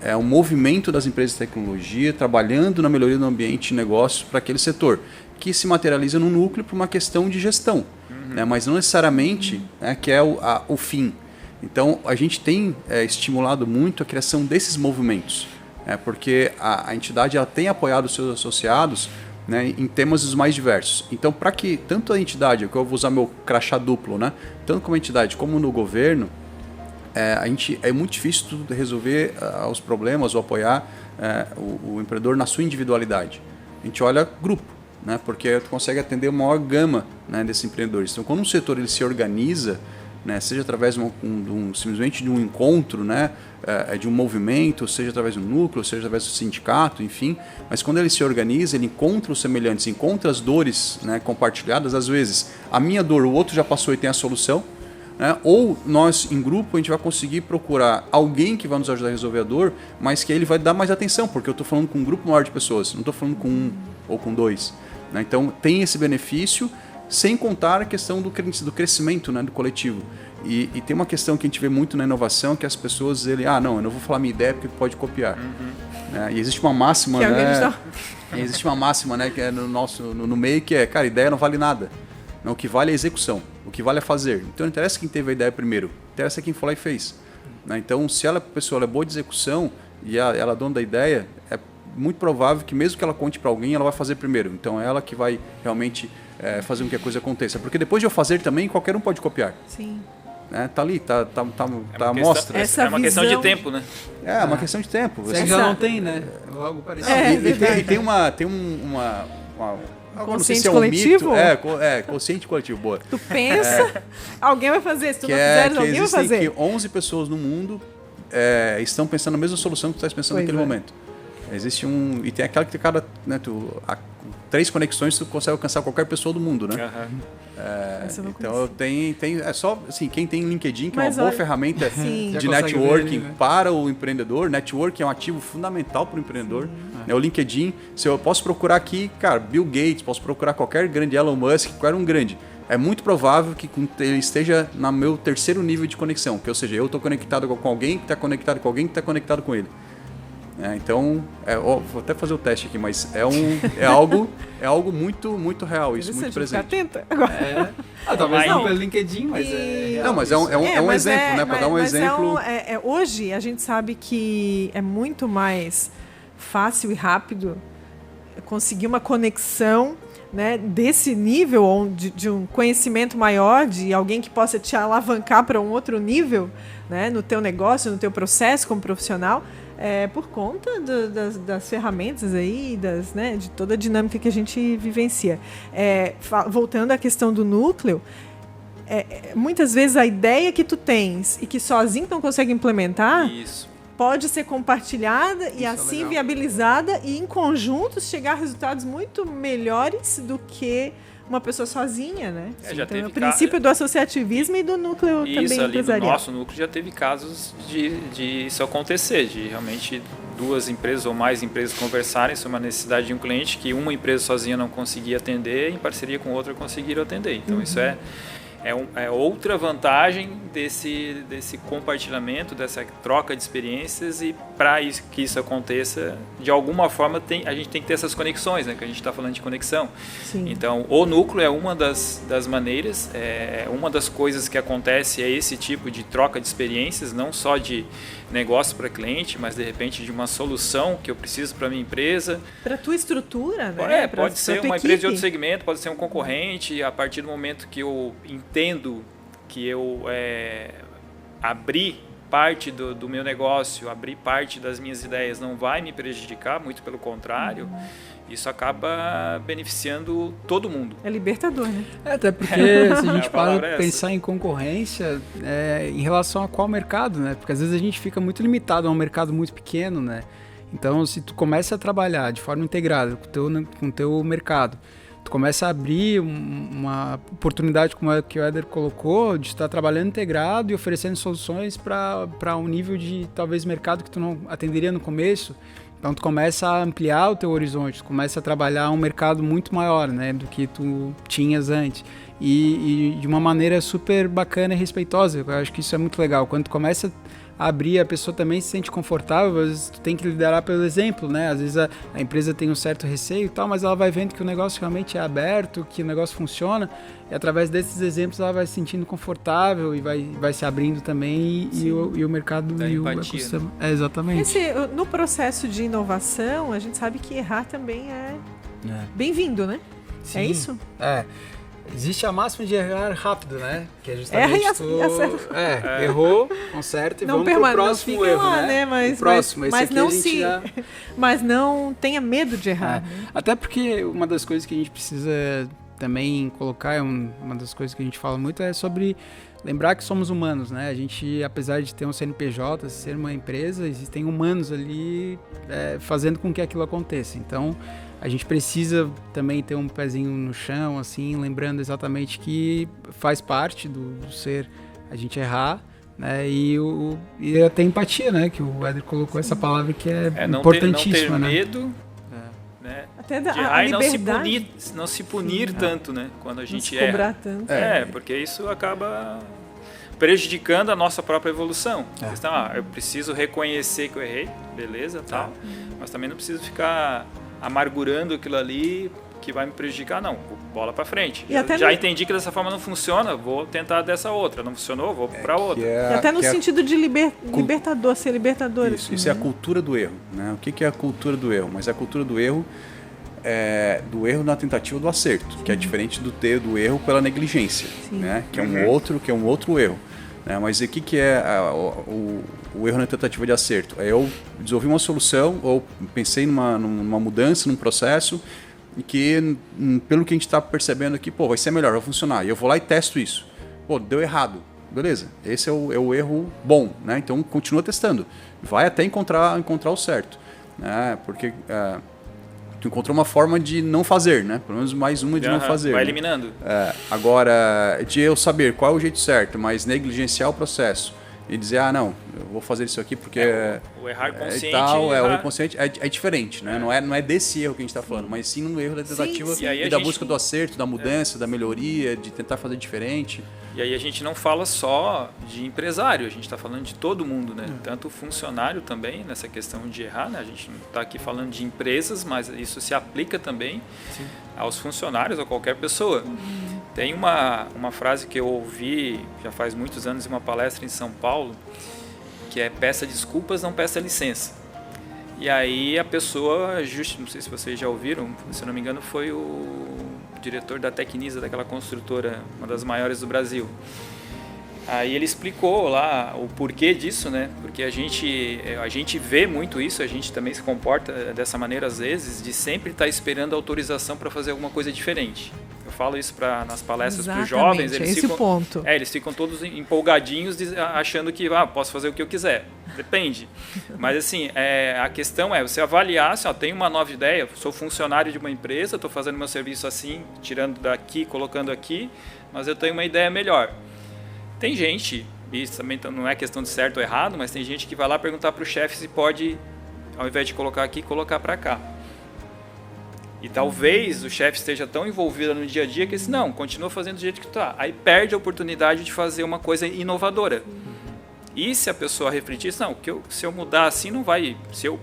é um movimento das empresas de tecnologia trabalhando na melhoria do ambiente de negócios para aquele setor, que se materializa no núcleo por uma questão de gestão, né, mas não necessariamente que é o fim. Então, a gente tem estimulado muito a criação desses movimentos, porque a entidade ela tem apoiado os seus associados, né, em temas os mais diversos. Então, para que tanto a entidade, que eu vou usar meu crachá duplo, né, tanto como a entidade como no governo, é muito difícil resolver os problemas ou apoiar o empreendedor na sua individualidade. A gente olha grupo, né, porque tu consegue atender uma maior gama, né, desses empreendedores. Então, quando um setor ele se organiza, né, seja através simplesmente de um encontro, né, de um movimento, seja através de um núcleo, seja através do sindicato, enfim, mas quando ele se organiza, ele encontra os semelhantes, encontra as dores, né, compartilhadas. Às vezes, a minha dor, o outro já passou e tem a solução, né, ou nós, em grupo, a gente vai conseguir procurar alguém que vai nos ajudar a resolver a dor, mas que ele vai dar mais atenção, porque eu estou falando com um grupo maior de pessoas, não estou falando com um ou com dois. Né, então, tem esse benefício, sem contar a questão do crescimento, né, do coletivo. E tem uma questão que a gente vê muito na inovação, que as pessoas dizem, não, eu não vou falar minha ideia porque pode copiar. Né? E existe uma máxima, né? Existe uma máxima, né, que é no meio, que é, cara, ideia não vale nada. Não, o que vale é a execução, o que vale é fazer. Então não interessa quem teve a ideia primeiro, interessa quem foi lá e fez. Né? Então, se a pessoa é boa de execução e ela é dona da ideia, é muito provável que mesmo que ela conte para alguém, ela vai fazer primeiro. Então é ela que vai realmente fazer com que a coisa aconteça. Porque depois de eu fazer também, qualquer um pode copiar. Sim. Tá ali, tá à mostra. É uma questão de tempo, né? É uma questão de tempo. Você já não tem, né? Algo parecido. E tem uma consciente coletivo? Consciente coletivo, boa. Tu pensa, alguém vai fazer. Se tu não fizeres, alguém vai fazer. Que 11 pessoas no mundo estão pensando na mesma solução que tu estás pensando naquele momento. Existe e tem aquela que tem cada, né, 3 conexões tu consegue alcançar qualquer pessoa do mundo, né? Então é só assim, quem tem LinkedIn, que é uma boa ferramenta de networking para o empreendedor. Networking é um ativo fundamental para o empreendedor. O LinkedIn, se eu posso procurar aqui, cara, Bill Gates, posso procurar qualquer grande, Elon Musk, qualquer um grande. É muito provável que ele esteja no meu 3º nível de conexão, ou seja, eu estou conectado com alguém que está conectado com alguém que está conectado com ele. Então, vou até fazer o teste aqui, mas é algo muito, muito real, isso, muito presente. Ficar atenta agora. Talvez não pelo LinkedIn, mas Não, mas é um exemplo, né? Para dar um exemplo. Hoje a gente sabe que é muito mais fácil e rápido conseguir uma conexão, né, desse nível de um conhecimento maior, de alguém que possa te alavancar para um outro nível, né, no teu negócio, no teu processo como profissional. Por conta das ferramentas aí, né, de toda a dinâmica que a gente vivencia. Voltando à questão do núcleo, muitas vezes a ideia que tu tens e que sozinho não consegue implementar pode ser compartilhada e assim viabilizada e em conjunto chegar a resultados muito melhores do que uma pessoa sozinha, né? Então, o princípio do associativismo e do núcleo também empresarial. Isso, ali no nosso núcleo já teve casos de isso acontecer, de realmente 2 empresas ou mais empresas conversarem sobre uma necessidade de um cliente que uma empresa sozinha não conseguia atender, em parceria com outra conseguiram atender. Então, isso é outra vantagem desse compartilhamento, dessa troca de experiências, e para que isso aconteça, de alguma forma a gente tem que ter essas conexões, né, que a gente está falando de conexão. Sim. Então, o núcleo é uma das maneiras, uma das coisas que acontece é esse tipo de troca de experiências, não só de negócio para cliente, mas de repente de uma solução que eu preciso para minha empresa. Para a tua estrutura, né? Pode ser uma empresa de outro segmento, pode ser um concorrente. A partir do momento que eu entendo que eu abrir parte do meu negócio, abrir parte das minhas ideias não vai me prejudicar, muito pelo contrário, isso acaba beneficiando todo mundo. É libertador, né? Até porque se a gente para pensar em concorrência, em relação a qual mercado, né? Porque às vezes a gente fica muito limitado a um mercado muito pequeno, né? Então, se tu começa a trabalhar de forma integrada com o teu mercado, tu começa a abrir uma oportunidade como a que o Éder colocou, de estar trabalhando integrado e oferecendo soluções para um nível de, talvez, mercado que tu não atenderia no começo. Então, tu começa a ampliar o teu horizonte, tu começa a trabalhar um mercado muito maior, né, do que tu tinhas antes. E de uma maneira super bacana e respeitosa. Eu acho que isso é muito legal. Quando tu começa a abrir, a pessoa também se sente confortável, às vezes tu tem que liderar pelo exemplo, né? Às vezes a empresa tem um certo receio e tal, mas ela vai vendo que o negócio realmente é aberto, que o negócio funciona, e através desses exemplos ela vai se sentindo confortável e vai se abrindo também, e o mercado da e empatia, o ecossistema. É, exatamente. No processo de inovação, a gente sabe que errar também é bem-vindo, né? Sim. É isso? Existe a máxima de errar rápido, né? Que é Erra justamente errou, conserta e não vamos pro próximo erro, lá, né? Mas, o próximo, mas esse não aqui a gente mas não tenha medo de errar. Né? Até porque uma das coisas que a gente precisa também colocar, uma das coisas que a gente fala muito é sobre lembrar que somos humanos, né? A gente, apesar de ter um CNPJ, ser uma empresa, existem humanos ali fazendo com que aquilo aconteça. Então, a gente precisa também ter um pezinho no chão, assim, lembrando exatamente que faz parte do ser a gente errar, né? E até empatia, né? Que o Éder colocou essa palavra que é importantíssima, não ter né? medo, né? Até De a liberdade. Não se punir tanto, né? Quando a gente não se cobrar erra. tanto. Porque isso acaba prejudicando a nossa própria evolução. Então, eu preciso reconhecer que eu errei, beleza, tal, mas também não preciso ficar amargurando aquilo ali que vai me prejudicar, não. Bola pra frente. Já entendi que dessa forma não funciona, vou tentar dessa outra. Não funcionou, vou pra outra. E até no sentido de libertador, ser libertador. Isso, isso é a cultura do erro. Né? O que é a cultura do erro? Mas a cultura do erro na tentativa do acerto, que é diferente do erro pela negligência, né? Que é um outro erro. Né? Mas o que é o erro na tentativa de acerto? Eu desenvolvi uma solução ou pensei numa mudança, num processo e que, pelo que a gente está percebendo aqui, vai ser melhor, vai funcionar. E eu vou lá e testo isso. Deu errado. Beleza, esse é o erro bom. Né? Então, continua testando. Vai até encontrar o certo. Né? Porque tu encontrou uma forma de não fazer, né? Pelo menos mais uma de não fazer. Vai né? eliminando. Agora, de eu saber qual é o jeito certo, mas negligenciar o processo e dizer, não, eu vou fazer isso aqui porque... o errar consciente... o erro consciente é diferente, né? Não é desse erro que a gente está falando, mas sim no erro da tentativa e da busca do acerto, da mudança, da melhoria, de tentar fazer diferente. E aí a gente não fala só de empresário, a gente está falando de todo mundo, né? Tanto o funcionário também, nessa questão de errar, né? A gente não está aqui falando de empresas, mas isso se aplica também aos funcionários, a qualquer pessoa. Tem uma frase que eu ouvi já faz muitos anos em uma palestra em São Paulo, que é peça desculpas, não peça licença. E aí a pessoa, não sei se vocês já ouviram, se eu não me engano foi o diretor da Tecnisa, daquela construtora, uma das maiores do Brasil. Aí ele explicou lá o porquê disso, né? Porque a gente vê muito isso, a gente também se comporta dessa maneira às vezes, de sempre estar esperando autorização para fazer alguma coisa diferente. Eu falo isso nas palestras para os jovens. Eles ficam todos empolgadinhos, achando que posso fazer o que eu quiser. Depende. Mas assim, a questão é você avaliar, tenho uma nova ideia, sou funcionário de uma empresa, estou fazendo meu serviço assim, tirando daqui, colocando aqui, mas eu tenho uma ideia melhor. Tem gente, isso também não é questão de certo ou errado, mas tem gente que vai lá perguntar para o chefe se pode, ao invés de colocar aqui, colocar para cá. E talvez o chefe esteja tão envolvido no dia a dia que ele diz, não, continua fazendo do jeito que está. Aí perde a oportunidade de fazer uma coisa inovadora. E se a pessoa refletir, não, se eu mudar assim não vai,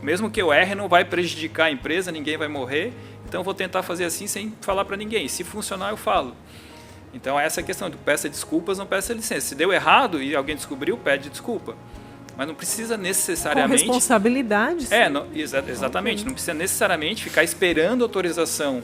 mesmo que eu erre, não vai prejudicar a empresa, ninguém vai morrer, então eu vou tentar fazer assim sem falar para ninguém. Se funcionar, eu falo. Então essa é a questão de peça desculpas, não peça licença. Se deu errado e alguém descobriu, pede desculpa. Mas não precisa necessariamente... Com responsabilidade. Exatamente. Não precisa necessariamente ficar esperando autorização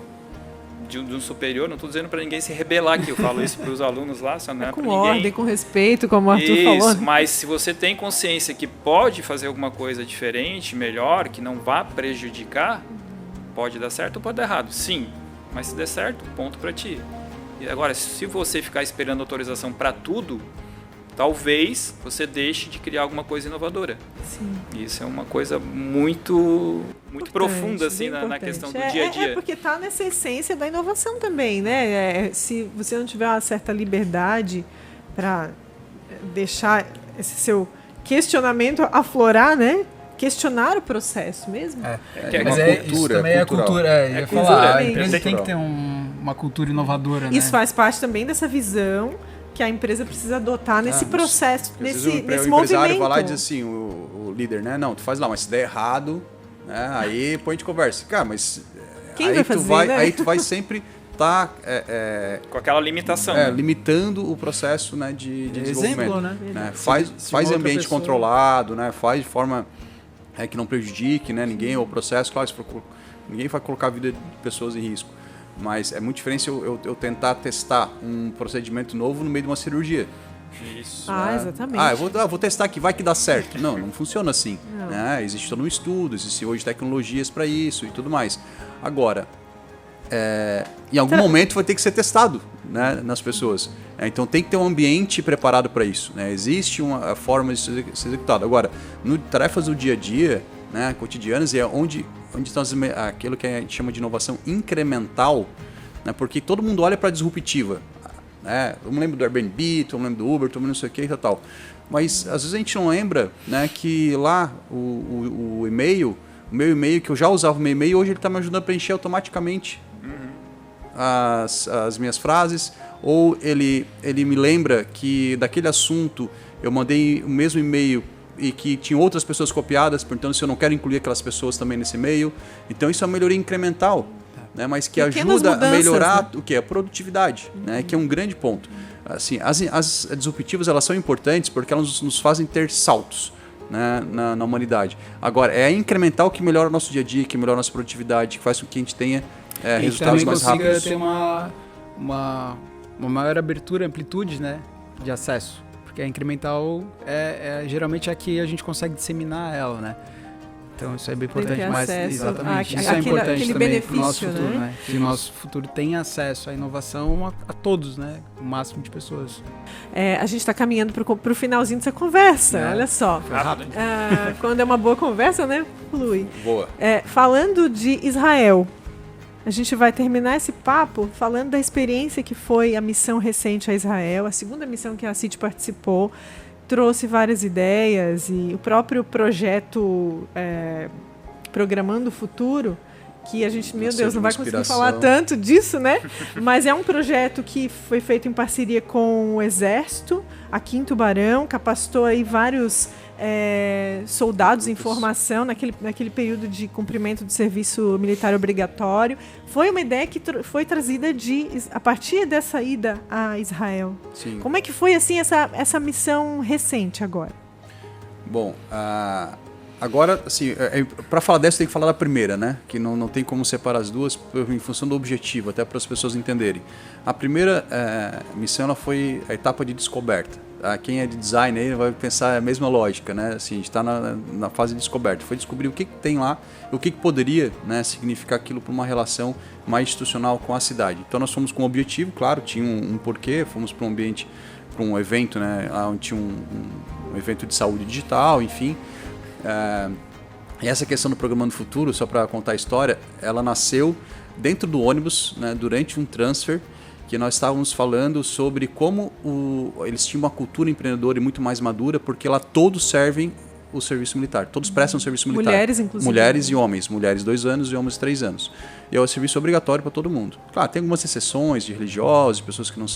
de um superior. Não estou dizendo para ninguém se rebelar aqui. Eu falo isso para os alunos lá, só não é para ninguém. Com ordem, com respeito, como o Arthur falou. Mas se você tem consciência que pode fazer alguma coisa diferente, melhor, que não vá prejudicar, pode dar certo ou pode dar errado. Sim, mas se der certo, ponto para ti. E agora, se você ficar esperando autorização para tudo, talvez você deixe de criar alguma coisa inovadora. Sim. Isso é uma coisa muito profunda assim na questão do dia a dia. É porque está nessa essência da inovação também, né? Se você não tiver uma certa liberdade para deixar esse seu questionamento aflorar, né? Questionar o processo mesmo. Mas isso também é cultura. É cultura. Falar, a Cultura. empresa tem que ter uma cultura inovadora, né? Isso faz parte também dessa visão que a empresa precisa adotar nesse processo, nesse o movimento. empresário vai lá e diz assim, o líder, né? Não, tu faz lá, mas se der errado, né? Aí põe de conversa. Cara, mas quem aí vai fazer, né? Aí tu vai sempre estar com aquela limitação. limitando o processo, né, de desenvolvimento. Exemplo, né? Faz ambiente controlado, né? Faz de forma que não prejudique, né, ninguém ou o processo. Claro, ninguém vai colocar a vida de pessoas em risco. Mas é muito diferente eu tentar testar um procedimento novo no meio de uma cirurgia. Isso. Exatamente. Eu vou testar aqui, vai que dá certo. Não funciona assim. Né? Existe todo um estudo, existe hoje tecnologias para isso e tudo mais. Agora, em algum momento vai ter que ser testado, né, nas pessoas. Então tem que ter um ambiente preparado para isso. Né? Existe uma forma de ser executado. Agora, no tarefas do dia a dia, né, cotidianas, é onde aquilo que a gente chama de inovação incremental, né, porque todo mundo olha para a disruptiva. Né? Eu me lembro do Airbnb, eu me lembro do Uber, eu me lembro não sei o que e tal. Mas às vezes a gente não lembra, né, que lá o e-mail, o meu e-mail, que eu já usava o meu e-mail, hoje ele está me ajudando a preencher automaticamente as minhas frases, ou ele me lembra que daquele assunto eu mandei o mesmo e-mail e que tinha outras pessoas copiadas, portanto, se eu não quero incluir aquelas pessoas também nesse e-mail. Então, isso é uma melhoria incremental, né? Mas que ajuda a melhorar, né, o que? A produtividade, né? Que é um grande ponto. Assim, as disruptivas, elas são importantes porque elas nos fazem ter saltos, né, na humanidade. Agora, é a incremental que melhora o nosso dia a dia, que melhora a nossa produtividade, que faz com que a gente tenha resultados mais rápidos. Ter uma maior abertura, amplitude, né, de acesso. Porque a incremental geralmente é que a gente consegue disseminar ela, né? Então isso é bem importante. Mas exatamente, isso é importante também para o nosso futuro, né? Que o nosso futuro tenha acesso à inovação a todos, né? O máximo de pessoas. A gente está caminhando para o finalzinho dessa conversa, olha só. Rápido. Quando é uma boa conversa, né, flui. Boa. Falando de Israel, a gente vai terminar esse papo falando da experiência que foi a missão recente a Israel, a segunda missão que a CIT participou, trouxe várias ideias e o próprio projeto Programando o Futuro, que a gente, meu Deus, não vai conseguir falar tanto disso, né? Mas é um projeto que foi feito em parceria com o Exército, aqui em Tubarão, capacitou aí vários soldados em formação naquele período de cumprimento do serviço militar obrigatório. Foi uma ideia que foi trazida a partir dessa ida a Israel. Sim. Como é que foi assim essa missão recente agora? Bom, agora, assim, para falar dessa tem que falar da primeira, né? Que não tem como separar as duas em função do objetivo, até para as pessoas entenderem. A primeira missão ela foi a etapa de descoberta. Quem é de design aí vai pensar a mesma lógica, né? Assim, a gente está na fase de descoberta. Foi descobrir o que tem lá, o que poderia, né, significar aquilo para uma relação mais institucional com a cidade. Então nós fomos com um objetivo, claro, tinha um porquê, fomos para um ambiente, para um evento, né, onde tinha um evento de saúde digital, enfim. E essa questão do Programando Futuro, só para contar a história, ela nasceu dentro do ônibus, né, durante um transfer, que nós estávamos falando sobre como eles tinham uma cultura empreendedora e muito mais madura, porque lá todos servem o serviço militar, todos prestam serviço militar. Mulheres, inclusive. Mulheres e homens, mulheres 2 anos e homens 3 anos. E é um serviço obrigatório para todo mundo. Claro, tem algumas exceções de religiosos, de pessoas que não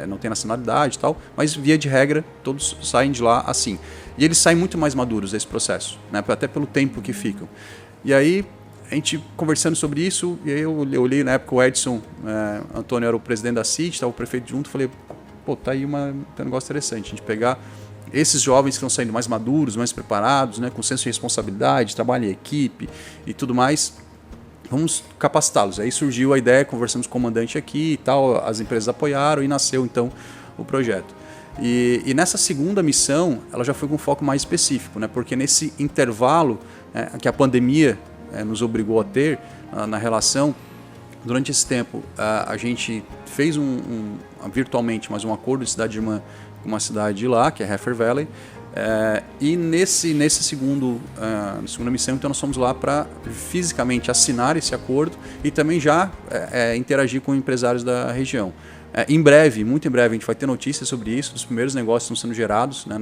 não têm nacionalidade e tal, mas via de regra, todos saem de lá assim. E eles saem muito mais maduros desse processo, né, até pelo tempo que ficam. E aí, a gente conversando sobre isso, e aí eu olhei na época o Edson Antônio era o presidente da CIT, estava o prefeito junto, falei, pô, tá aí um negócio interessante, a gente pegar esses jovens que estão saindo mais maduros, mais preparados, né, com senso de responsabilidade, trabalho em equipe e tudo mais, vamos capacitá-los. Aí surgiu a ideia, conversamos com o comandante aqui e tal, as empresas apoiaram e nasceu então o projeto. E nessa segunda missão, ela já foi com um foco mais específico, né, porque nesse intervalo que a pandemia nos obrigou a ter na relação, Durante esse tempo, a gente fez virtualmente, mas um acordo de cidade irmã com uma cidade de lá, que é Heifer Valley. E nessa segunda missão, então, nós fomos lá para fisicamente assinar esse acordo e também já interagir com empresários da região. Em breve, muito em breve, a gente vai ter notícias sobre isso. Os primeiros negócios estão sendo gerados, né,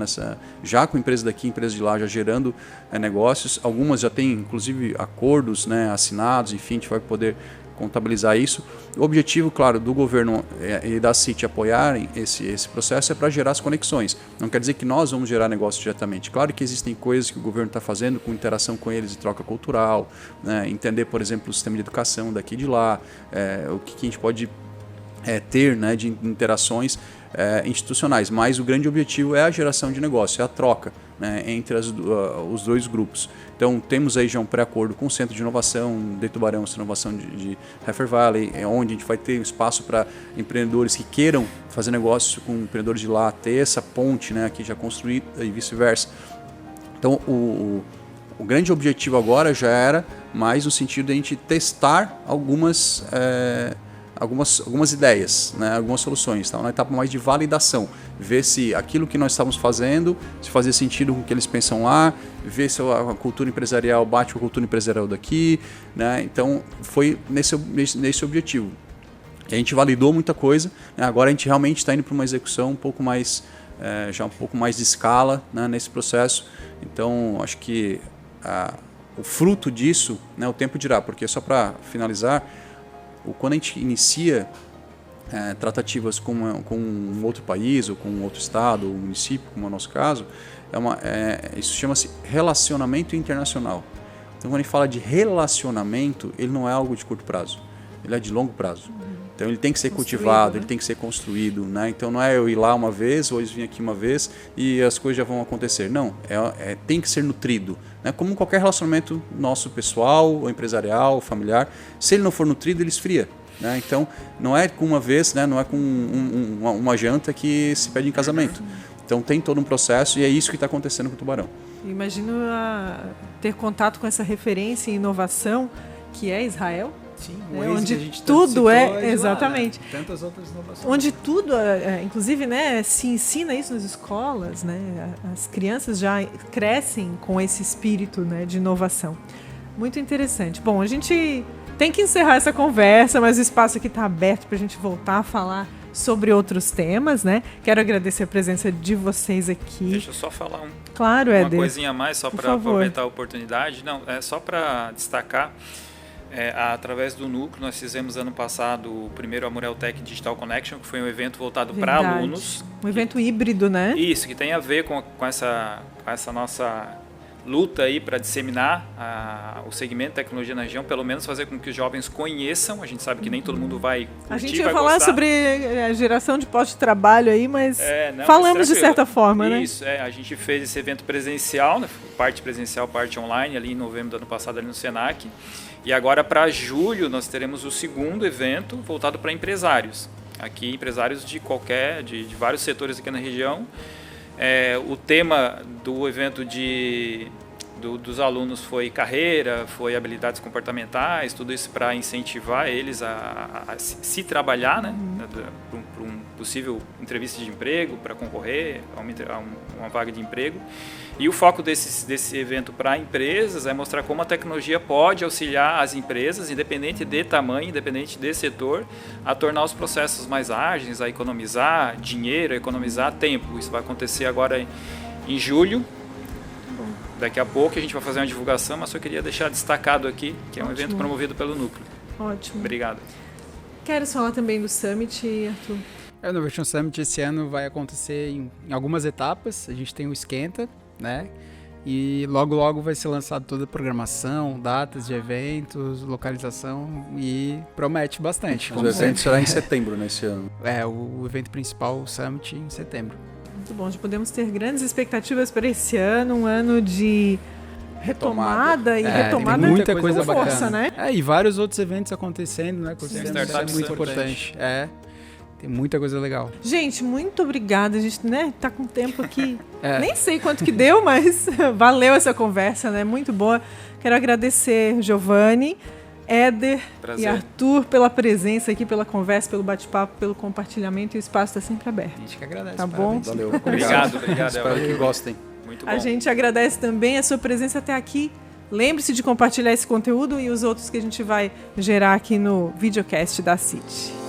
já com empresas daqui, empresas de lá, já gerando negócios. Algumas já têm, inclusive, acordos, né, assinados, enfim, a gente vai poder contabilizar isso. O objetivo, claro, do governo e da CIT apoiarem esse processo é para gerar as conexões. Não quer dizer que nós vamos gerar negócio diretamente. Claro que existem coisas que o governo está fazendo com interação com eles e troca cultural, né, entender, por exemplo, o sistema de educação daqui e de lá, o que a gente pode ter, né, de interações institucionais, mas o grande objetivo é a geração de negócio, é a troca, né, entre os dois grupos. Então temos aí já um pré-acordo com o Centro de Inovação de Tubarão, Centro de Inovação de Heifer Valley, onde a gente vai ter espaço para empreendedores que queiram fazer negócio com empreendedores de lá, ter essa ponte, né, aqui já construída e vice-versa. Então o grande objetivo agora já era mais no sentido de a gente testar algumas ideias, né, algumas soluções. Então, na etapa mais de validação, ver se aquilo que nós estávamos fazendo, se fazia sentido com o que eles pensam lá, ver se a cultura empresarial bate com a cultura empresarial daqui, né? Então, foi nesse objetivo. E a gente validou muita coisa, né? Agora a gente realmente está indo para uma execução um pouco mais, já um pouco mais de escala, né, nesse processo. Então, acho que o fruto disso, né, o tempo dirá, porque só para finalizar, quando a gente inicia tratativas com um outro país, ou com um outro estado, ou município, como é o nosso caso, isso chama-se relacionamento internacional. Então, quando a gente fala de relacionamento, ele não é algo de curto prazo, ele é de longo prazo. Então, ele tem que ser cultivado, né? Ele tem que ser construído, né? Então, não é eu ir lá uma vez, ou eu vim aqui uma vez e as coisas já vão acontecer. Não, tem que ser nutrido. Né? Como qualquer relacionamento nosso pessoal, ou empresarial, ou familiar, se ele não for nutrido, ele esfria. Né? Então, não é com uma vez, né? Não é com uma janta que se pede em casamento. Então, tem todo um processo e é isso que está acontecendo com o Tubarão. Imagino ter contato com essa referência em inovação, que é Israel. Sim, onde tudo exatamente. Lá, né? Tantas outras inovações. Onde tudo, inclusive, né, se ensina isso nas escolas, né? As crianças já crescem com esse espírito, né, de inovação. Muito interessante. Bom, a gente tem que encerrar essa conversa, mas o espaço aqui está aberto para a gente voltar a falar sobre outros temas, né? Quero agradecer a presença de vocês aqui. Deixa eu só falar uma coisinha a mais, só para aproveitar a oportunidade. Não, é só para destacar. Através do Núcleo, nós fizemos ano passado o primeiro Amurel Tech Digital Connection, que foi um evento voltado para alunos. Um evento híbrido, né? Isso, que tem a ver com essa nossa luta aí para disseminar o segmento de tecnologia na região, pelo menos fazer com que os jovens conheçam. A gente sabe que nem todo mundo vai curtir, a gente vai falar gostar. Sobre a geração de postos de trabalho aí, mas falamos de certa forma, né? Isso, a gente fez esse evento presencial, né? Parte presencial, parte online, ali em novembro do ano passado, ali no Senac. E agora, para julho, nós teremos o segundo evento voltado para empresários. Aqui, empresários de vários setores aqui na região. O tema do evento dos alunos foi carreira, foi habilidades comportamentais, tudo isso para incentivar eles a se trabalhar, né, para um possível entrevista de emprego, para concorrer a uma vaga de emprego. E o foco desse evento para empresas é mostrar como a tecnologia pode auxiliar as empresas, independente de tamanho, independente de setor, a tornar os processos mais ágeis, a economizar dinheiro, a economizar tempo. Isso vai acontecer agora em julho. Daqui a pouco a gente vai fazer uma divulgação, mas só queria deixar destacado aqui que é um evento promovido pelo Núcleo. Ótimo. Obrigado. Quero falar também do Summit, Arthur? O Innovation Summit esse ano vai acontecer em algumas etapas. A gente tem o Esquenta, né? E logo vai ser lançado toda a programação, datas de eventos, localização e promete bastante. O evento será em setembro nesse ano. O evento principal, o Summit, em setembro. Muito bom, já podemos ter grandes expectativas para esse ano, um ano de retomada tem muita coisa com força, bacana, né? E vários outros eventos acontecendo, né? Isso é muito importante. Tem muita coisa legal. Gente, muito obrigada. A gente, né, tá com tempo aqui. Nem sei quanto que deu, mas valeu essa conversa, né? Muito boa. Quero agradecer Giovanni, Éder Prazer. e Arthur, pela presença aqui, pela conversa, pelo bate-papo, pelo compartilhamento, e o espaço está sempre aberto. A gente que agradece. Tá bom? Parabéns. Valeu. Obrigado. Espero que gostem. Muito bom. A gente agradece também a sua presença até aqui. Lembre-se de compartilhar esse conteúdo e os outros que a gente vai gerar aqui no videocast da CIT.